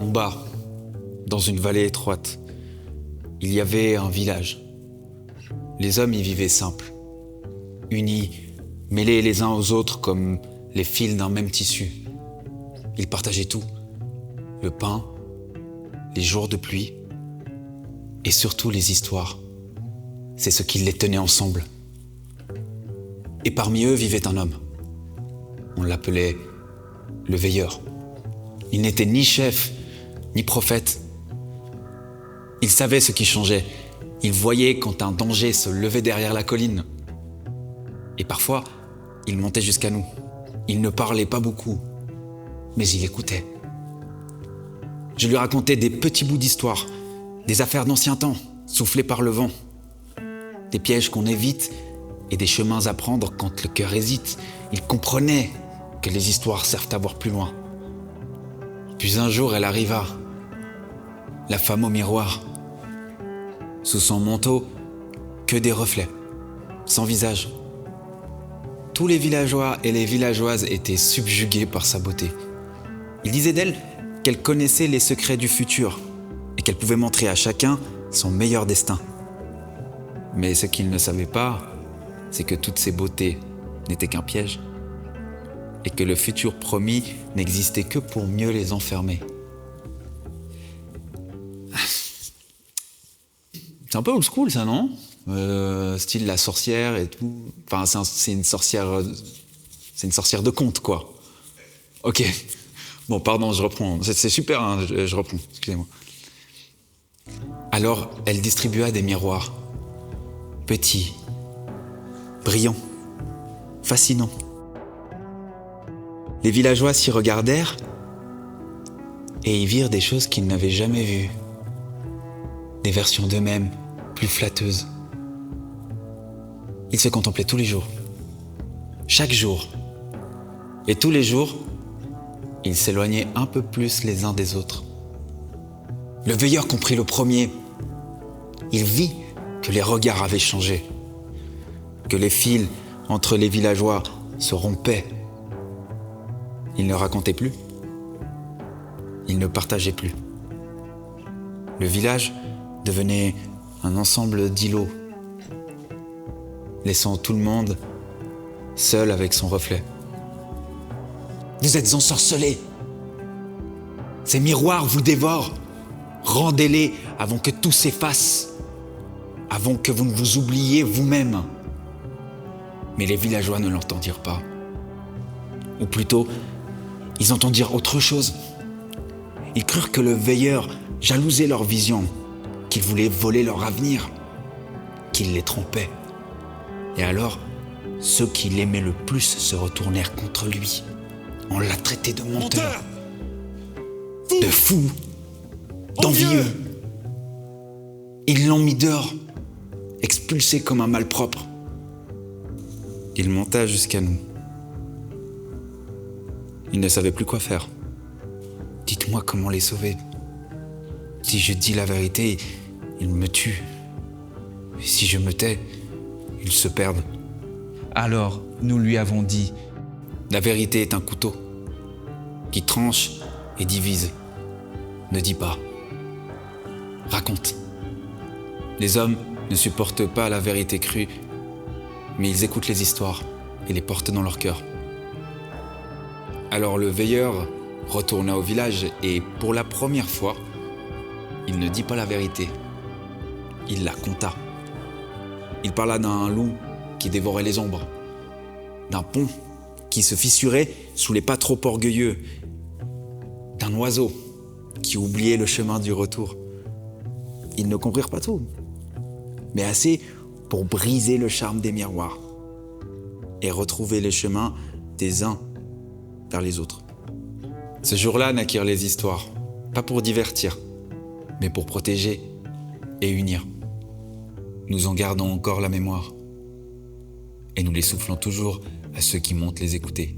En bas, dans une vallée étroite, il y avait un village. Les hommes y vivaient simples, unis, mêlés les uns aux autres comme les fils d'un même tissu. Ils partageaient tout, le pain, les jours de pluie et surtout les histoires. C'est ce qui les tenait ensemble. Et parmi eux vivait un homme. On l'appelait le veilleur. Il n'était ni chef, ni prophète. Il savait ce qui changeait. Il voyait quand un danger se levait derrière la colline. Et parfois, il montait jusqu'à nous. Il ne parlait pas beaucoup, mais il écoutait. Je lui racontais des petits bouts d'histoire, des affaires d'ancien temps, soufflées par le vent, des pièges qu'on évite et des chemins à prendre quand le cœur hésite. Il comprenait que les histoires servent à voir plus loin. Puis un jour, elle arriva, la femme au miroir. Sous son manteau, que des reflets, sans visage. Tous les villageois et les villageoises étaient subjugués par sa beauté. Il disait d'elle qu'elle connaissait les secrets du futur et qu'elle pouvait montrer à chacun son meilleur destin. Mais ce qu'il ne savait pas, c'est que toutes ces beautés n'étaient qu'un piège et que le futur promis n'existait que pour mieux les enfermer. C'est un peu old school, ça, non ? Style la sorcière et tout. Enfin, c'est une sorcière de conte, quoi. Ok. Bon, pardon, je reprends. C'est super, hein, je reprends. Excusez-moi. Alors, elle distribua des miroirs. Petits, brillants, fascinants. Les villageois s'y regardèrent et y virent des choses qu'ils n'avaient jamais vues. Des versions d'eux-mêmes, plus flatteuses. Ils se contemplaient tous les jours, chaque jour. Et tous les jours, ils s'éloignaient un peu plus les uns des autres. Le veilleur comprit le premier. Il vit que les regards avaient changé, que les fils entre les villageois se rompaient. Ils ne racontaient plus, ils ne partageaient plus. Le village devenait un ensemble d'îlots, laissant tout le monde seul avec son reflet. Vous êtes ensorcelés. Ces miroirs vous dévorent. Rendez-les avant que tout s'efface, avant que vous ne vous oubliez vous-même. Mais les villageois ne l'entendirent pas. Ou plutôt, ils entendirent autre chose. Ils crurent que le veilleur jalousait leur vision, qu'il voulait voler leur avenir, qu'il les trompait. Et alors, ceux qui l'aimaient le plus se retournèrent contre lui. On l'a traité de menteur, de fou, d'envieux. Ils l'ont mis dehors, expulsé comme un malpropre. Il monta jusqu'à nous. Il ne savait plus quoi faire. Dites-moi comment les sauver. Si je dis la vérité, ils me tuent. Et si je me tais, ils se perdent. Alors, nous lui avons dit, La vérité est un couteau qui tranche et divise. Ne dis pas. Raconte. Les hommes ne supportent pas la vérité crue, mais ils écoutent les histoires et les portent dans leur cœur. Alors le veilleur retourna au village et pour la première fois, il ne dit pas la vérité. Il la conta. Il parla d'un loup qui dévorait les ombres, d'un pont qui se fissurait sous les pas trop orgueilleux, d'un oiseau qui oubliait le chemin du retour. Ils ne comprirent pas tout, mais assez pour briser le charme des miroirs et retrouver les chemins des uns vers les autres. Ce jour-là naquirent les histoires, pas pour divertir, mais pour protéger et unir. Nous en gardons encore la mémoire et nous les soufflons toujours à ceux qui montent les écouter.